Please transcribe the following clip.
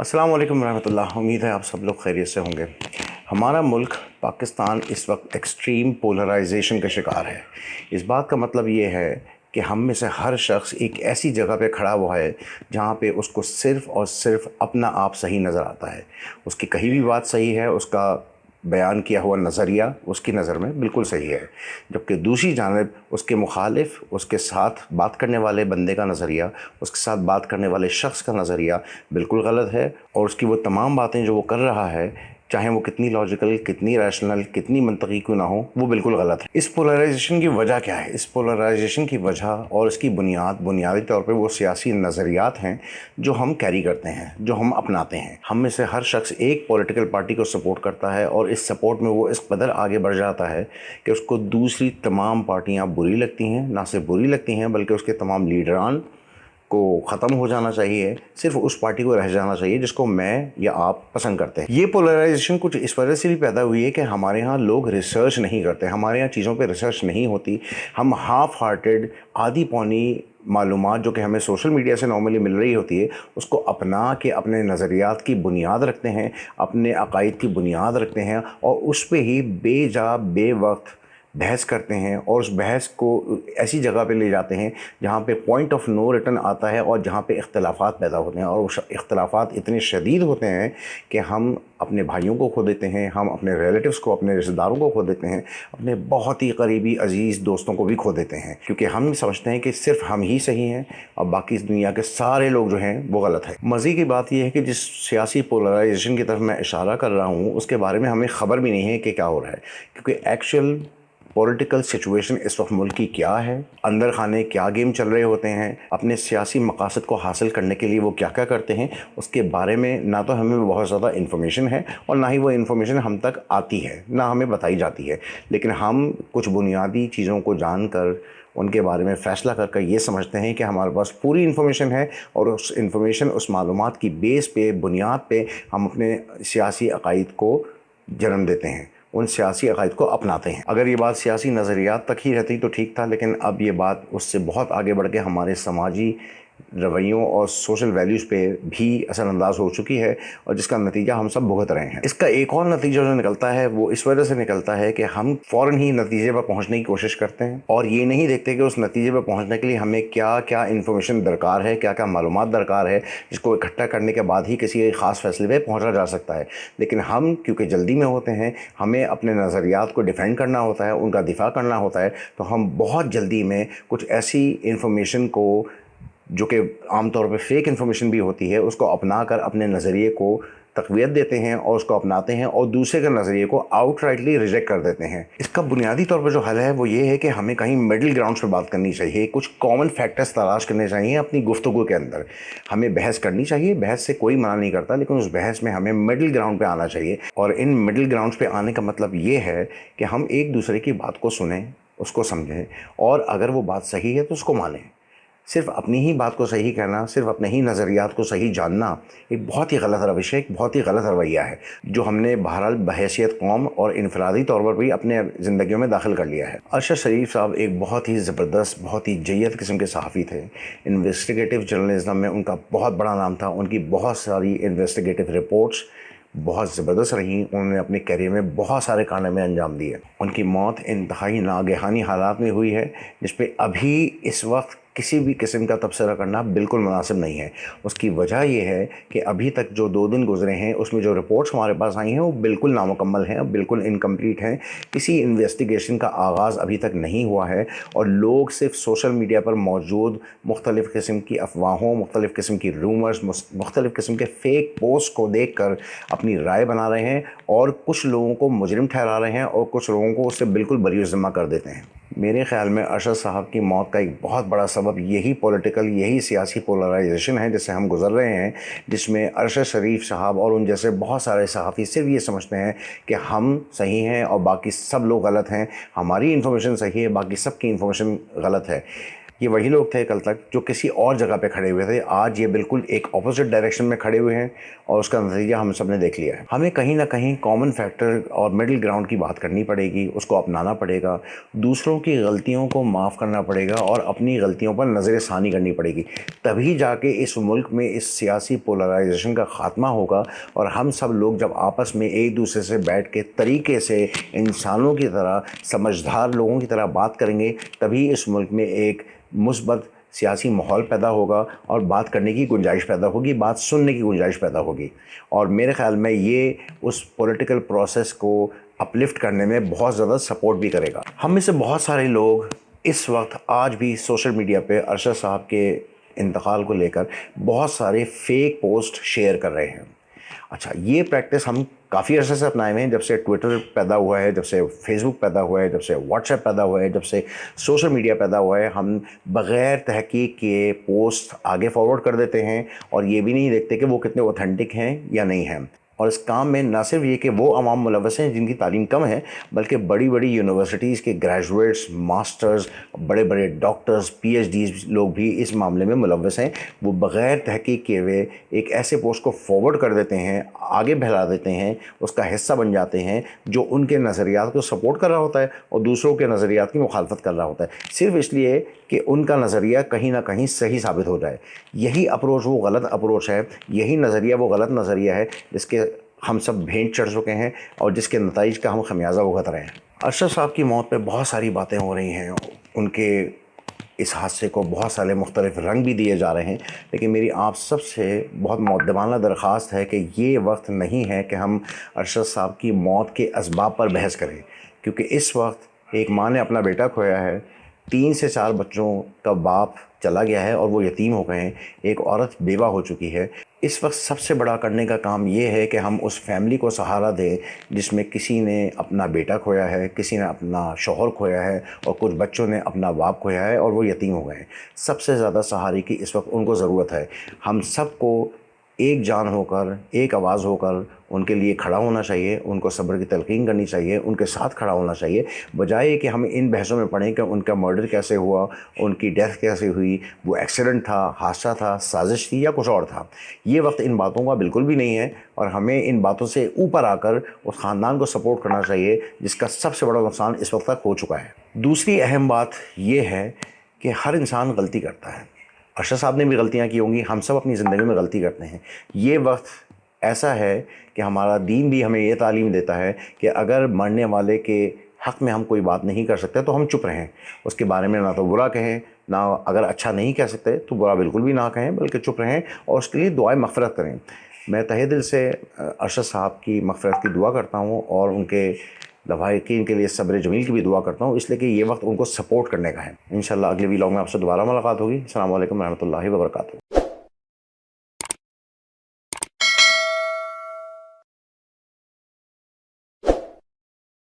अस्सलाम वालेकुम रहमतुल्लाह। उम्मीद है आप सब लोग खैरियत से होंगे। हमारा मुल्क पाकिस्तान इस वक्त एक्सट्रीम पोलराइजेशन का शिकार है। इस बात का मतलब ये है कि हम में से हर शख्स एक ऐसी जगह पे खड़ा हुआ है जहाँ पे उसको सिर्फ़ और सिर्फ अपना आप सही नज़र आता है। उसकी कही भी बात सही है, उसका बयान किया हुआ नज़रिया उसकी नज़र में बिल्कुल सही है, जबकि दूसरी जानिब उसके मुखालिफ, उसके साथ बात करने वाले बंदे का नज़रिया, उसके साथ बात करने वाले शख्स का नज़रिया बिल्कुल गलत है। और उसकी वो तमाम बातें जो वो कर रहा है, चाहे वो कितनी लॉजिकल, कितनी रैशनल, कितनी मंतकी क्यों ना हो, वो बिल्कुल गलत है। इस पोलराइजेशन की वजह क्या है? इस पोलराइजेशन की वजह और इसकी बुनियादी तौर पे वो सियासी नज़रियात हैं जो हम कैरी करते हैं, जो हम अपनाते हैं। हम में से हर शख्स एक पॉलिटिकल पार्टी को सपोर्ट करता है और इस सपोर्ट में वो इस कदर आगे बढ़ जाता है कि उसको दूसरी तमाम पार्टियाँ बुरी लगती हैं। ना सिर्फ बुरी लगती हैं बल्कि उसके तमाम लीडरान को ख़त्म हो जाना चाहिए, सिर्फ उस पार्टी को रह जाना चाहिए जिसको मैं या आप पसंद करते हैं। ये पोलराइजेशन कुछ इस वजह से भी पैदा हुई है कि हमारे यहाँ लोग रिसर्च नहीं करते, हमारे यहाँ चीज़ों पे रिसर्च नहीं होती। हम हाफ़ हार्टेड, आधी पौनी मालूमात जो कि हमें सोशल मीडिया से नॉर्मली मिल रही होती है, उसको अपना के अपने नज़रियात की बुनियाद रखते हैं, अपने अकायद की बुनियाद रखते हैं और उस पर ही बेजा बेवक्त बहस करते हैं और उस बहस को ऐसी जगह पे ले जाते हैं जहाँ पे पॉइंट ऑफ नो रिटर्न आता है और जहाँ पे इख्तलाफात पैदा होते हैं। और वो इख्तलाफात इतने शदीद होते हैं कि हम अपने भाइयों को खो देते हैं, हम अपने रिलेटिव्स को, अपने रिश्तेदारों को खो देते हैं, अपने बहुत ही करीबी अजीज़ दोस्तों को भी खो देते हैं, क्योंकि हम समझते हैं कि सिर्फ हम ही सही हैं और बाकी इस दुनिया के सारे लोग जो हैं वो गलत है। मज़े की बात यह है कि जिस सियासी पोलराइजेशन की तरफ मैं इशारा कर रहा हूँ उसके बारे में हमें ख़बर भी नहीं है कि क्या हो रहा है, क्योंकि एक्चुअल पॉलिटिकल सिचुएशन इस वक्त मुल्क की क्या है, अंदर खाने क्या गेम चल रहे होते हैं, अपने सियासी मकासद को हासिल करने के लिए वो क्या क्या करते हैं, उसके बारे में ना तो हमें बहुत ज़्यादा इन्फॉर्मेशन है और ना ही वो इन्फॉर्मेशन हम तक आती है, ना हमें बताई जाती है। लेकिन हम कुछ बुनियादी चीज़ों को जानकर उनके बारे में फ़ैसला कर ये समझते हैं कि हमारे पास पूरी इन्फॉर्मेशन है और उस इन्फॉर्मेशन, उस मालूमात की बेस पे, बुनियाद पे हम अपने सियासी अकायद को जन्म देते हैं, उन सियासी अकायद को अपनाते हैं। अगर ये बात सियासी नज़रियात तक ही रहती तो ठीक था, लेकिन अब ये बात उससे बहुत आगे बढ़ के हमारे समाजी रवैयों और सोशल वैल्यूज़ पे भी असरअंदाज हो चुकी है और जिसका नतीजा हम सब भुगत रहे हैं। इसका एक और नतीजा जो निकलता है वो इस वजह से निकलता है कि हम फ़ौरन ही नतीजे पर पहुंचने की कोशिश करते हैं और ये नहीं देखते कि उस नतीजे पर पहुंचने के लिए हमें क्या क्या इन्फॉर्मेशन दरकार है, क्या क्या मालूमात दरकार है, जिसको इकट्ठा करने के बाद ही किसी ख़ास फैसले पर पहुँचा जा सकता है। लेकिन हम क्योंकि जल्दी में होते हैं, हमें अपने नज़रियात को डिफेंड करना होता है, उनका दिफा करना होता है, तो हम बहुत जल्दी में कुछ ऐसी इन्फॉर्मेशन को जो कि आमतौर पे फेक इन्फॉर्मेशन भी होती है उसको अपना कर अपने नज़रिए को तक़वियत देते हैं और उसको अपनाते हैं और दूसरे के नज़रिए को आउटराइटली रिजेक्ट कर देते हैं। इसका बुनियादी तौर पर जो हल है वो ये है कि हमें कहीं मिडिल ग्राउंड्स पे बात करनी चाहिए, कुछ कॉमन फैक्टर्स तलाश करने चाहिए अपनी गुफ्तगू के अंदर। हमें बहस करनी चाहिए, बहस से कोई मना नहीं करता, लेकिन उस बहस में हमें मिडिल ग्राउंड पर आना चाहिए। और इन मिडिल ग्राउंड्स पर आने का मतलब ये है कि हम एक दूसरे की बात को सुनें, उसको समझें और अगर वो बात सही है तो उसको मानें। सिर्फ अपनी ही बात को सही कहना, सिर्फ अपने ही नज़रियात को सही जानना एक बहुत ही गलत रविश है, एक बहुत ही गलत रवैया है जो हमने बहरहाल बहैसियत कौम और इनफरादी तौर पर भी अपने ज़िंदगियों में दाखिल कर लिया है। अरशद शरीफ साहब एक बहुत ही ज़बरदस्त, बहुत ही जय्यद किस्म के सहाफ़ी थे। इन्वेस्टिगेटिव जर्नलिज़म में उनका बहुत बड़ा नाम था, उनकी बहुत सारी इन्वेस्टिगेटिव रिपोर्ट्स बहुत ज़बरदस्त रहीं, उन्होंने अपने करियर में बहुत सारे कारनामे अंजाम दिए। उनकी मौत इंतहाई नागहानी हालात में हुई है, जिस पे अभी इस वक्त किसी भी किस्म का तबसरा करना बिल्कुल मुनासिब नहीं है। उसकी वजह यह है कि अभी तक जो 2 दिन गुजरे हैं उसमें जो रिपोर्ट्स हमारे पास आई हैं वो बिल्कुल नामुकम्मल हैं, बिल्कुल इनकम्प्लीट हैं। किसी इन्वेस्टिगेशन का आगाज़ अभी तक नहीं हुआ है और लोग सिर्फ सोशल मीडिया पर मौजूद मुख्तलिफ़ किस्म की अफवाहों, मुख्तलिफ़ किस्म की रूमर्स, मुख्तलिफ़ किस्म के फ़ेक पोस्ट को देख कर अपनी राय बना रहे हैं और कुछ लोगों को मुजरिम ठहरा रहे हैं और कुछ लोगों को उससे बिल्कुल बरी-ज़िम्मा कर देते हैं। मेरे ख़्याल में अरशद साहब की मौत का एक बहुत बड़ा सबब यही पॉलिटिकल, यही सियासी पोलराइजेशन है जिससे हम गुज़र रहे हैं, जिसमें अरशद शरीफ साहब और उन जैसे बहुत सारे सहाफ़ी सिर्फ ये समझते हैं कि हम सही हैं और बाकी सब लोग गलत हैं, हमारी इन्फॉर्मेशन सही है, बाकी सब की इन्फॉर्मेशन गलत है। یہ وہی لوگ تھے کل تک جو کسی اور جگہ پہ کھڑے ہوئے تھے، آج یہ بالکل ایک اپوزٹ ڈائریکشن میں کھڑے ہوئے ہیں اور اس کا نتیجہ ہم سب نے دیکھ لیا ہے۔ ہمیں کہیں نہ کہیں کامن فیکٹر اور مڈل گراؤنڈ کی بات کرنی پڑے گی، اس کو اپنانا پڑے گا، دوسروں کی غلطیوں کو معاف کرنا پڑے گا اور اپنی غلطیوں پر نظر ثانی کرنی پڑے گی، تبھی جا کے اس ملک میں اس سیاسی پولرائزیشن کا خاتمہ ہوگا۔ اور ہم سب لوگ جب آپس میں ایک دوسرے سے بیٹھ کے طریقے سے انسانوں کی طرح، سمجھدار لوگوں کی طرح بات کریں گے، تبھی اس ملک میں ایک مثبت سیاسی ماحول پیدا ہوگا اور بات کرنے کی گنجائش پیدا ہوگی، بات سننے کی گنجائش پیدا ہوگی۔ اور میرے خیال میں یہ اس پولیٹیکل پروسیس کو اپلفٹ کرنے میں بہت زیادہ سپورٹ بھی کرے گا۔ ہم میں سے بہت سارے لوگ اس وقت آج بھی سوشل میڈیا پہ ارشد صاحب کے انتقال کو لے کر بہت سارے فیک پوسٹ شیئر کر رہے ہیں۔ اچھا، یہ پریکٹس ہم کافی عرصے سے اپنائے ہوئے ہیں، جب سے ٹویٹر پیدا ہوا ہے، جب سے فیس بک پیدا ہوا ہے، جب سے واٹس ایپ پیدا ہوا ہے، جب سے سوشل میڈیا پیدا ہوا ہے، ہم بغیر تحقیق کے پوسٹ آگے فارورڈ کر دیتے ہیں اور یہ بھی نہیں دیکھتے کہ وہ کتنے اوتھینٹک ہیں یا نہیں ہیں۔ اور اس کام میں نہ صرف یہ کہ وہ عوام ملوث ہیں جن کی تعلیم کم ہے، بلکہ بڑی بڑی یونیورسٹیز کے گریجویٹس، ماسٹرز، بڑے بڑے ڈاکٹرز، پی ایچ ڈیز لوگ بھی اس معاملے میں ملوث ہیں۔ وہ بغیر تحقیق کیے ہوئے ایک ایسے پوسٹ کو فارورڈ کر دیتے ہیں، آگے پھیلا دیتے ہیں، اس کا حصہ بن جاتے ہیں جو ان کے نظریات کو سپورٹ کر رہا ہوتا ہے اور دوسروں کے نظریات کی مخالفت کر رہا ہوتا ہے، صرف اس لیے کہ ان کا نظریہ کہیں نہ کہیں صحیح ثابت ہو جائے۔ یہی اپروچ وہ غلط اپروچ ہے، یہی نظریہ وہ غلط نظریہ ہے جس کے ہم سب بھینٹ چڑھ چکے ہیں اور جس کے نتائج کا ہم خمیازہ بھگت رہے ہیں۔ ارشد صاحب کی موت پہ بہت ساری باتیں ہو رہی ہیں، ان کے اس حادثے کو بہت سارے مختلف رنگ بھی دیے جا رہے ہیں، لیکن میری آپ سب سے بہت مؤدبانہ درخواست ہے کہ یہ وقت نہیں ہے کہ ہم ارشد صاحب کی موت کے اسباب پر بحث کریں، کیونکہ اس وقت ایک ماں نے اپنا بیٹا کھویا ہے، 3 سے 4 بچوں کا باپ چلا گیا ہے اور وہ یتیم ہو گئے ہیں، ایک عورت بیوہ ہو چکی ہے۔ اس وقت سب سے بڑا کرنے کا کام یہ ہے کہ ہم اس فیملی کو سہارا دیں جس میں کسی نے اپنا بیٹا کھویا ہے، کسی نے اپنا شوہر کھویا ہے اور کچھ بچوں نے اپنا باپ کھویا ہے اور وہ یتیم ہو گئے ہیں۔ سب سے زیادہ سہارے کی اس وقت ان کو ضرورت ہے۔ ہم سب کو ایک جان ہو کر، ایک آواز ہو کر ان کے لیے کھڑا ہونا چاہیے، ان کو صبر کی تلقین کرنی چاہیے، ان کے ساتھ کھڑا ہونا چاہیے، بجائے کہ ہم ان بحثوں میں پڑھیں کہ ان کا مرڈر کیسے ہوا، ان کی ڈیتھ کیسے ہوئی، وہ ایکسیڈنٹ تھا، حادثہ تھا، سازش تھی یا کچھ اور تھا۔ یہ وقت ان باتوں کا بالکل بھی نہیں ہے اور ہمیں ان باتوں سے اوپر آ کر اس خاندان کو سپورٹ کرنا چاہیے جس کا سب سے بڑا نقصان اس وقت تک ہو چکا ہے۔ دوسری اہم بات یہ ہے کہ ہر انسان غلطی کرتا ہے۔ ارشد صاحب نے بھی غلطیاں کی ہوں گی، ہم سب اپنی زندگی میں غلطی کرتے ہیں۔ یہ وقت ایسا ہے کہ ہمارا دین بھی ہمیں یہ تعلیم دیتا ہے کہ اگر مرنے والے کے حق میں ہم کوئی بات نہیں کر سکتے تو ہم چپ رہیں، اس کے بارے میں نہ تو برا کہیں، نہ اگر اچھا نہیں کہہ سکتے تو برا بالکل بھی نہ کہیں، بلکہ چپ رہیں اور اس کے لیے دعائیں مغفرت کریں۔ میں تہہ دل سے ارشد صاحب کی مغفرت کی دعا کرتا ہوں اور ان کے لواحقین کے لیے صبر جمیل کی بھی دعا کرتا ہوں، اس لیے کہ یہ وقت ان کو سپورٹ کرنے کا ہے۔ انشاءاللہ اگلے ویلاگ میں آپ سے دوبارہ ملاقات ہوگی۔ السلام علیکم ورحمۃ اللہ وبرکاتہ۔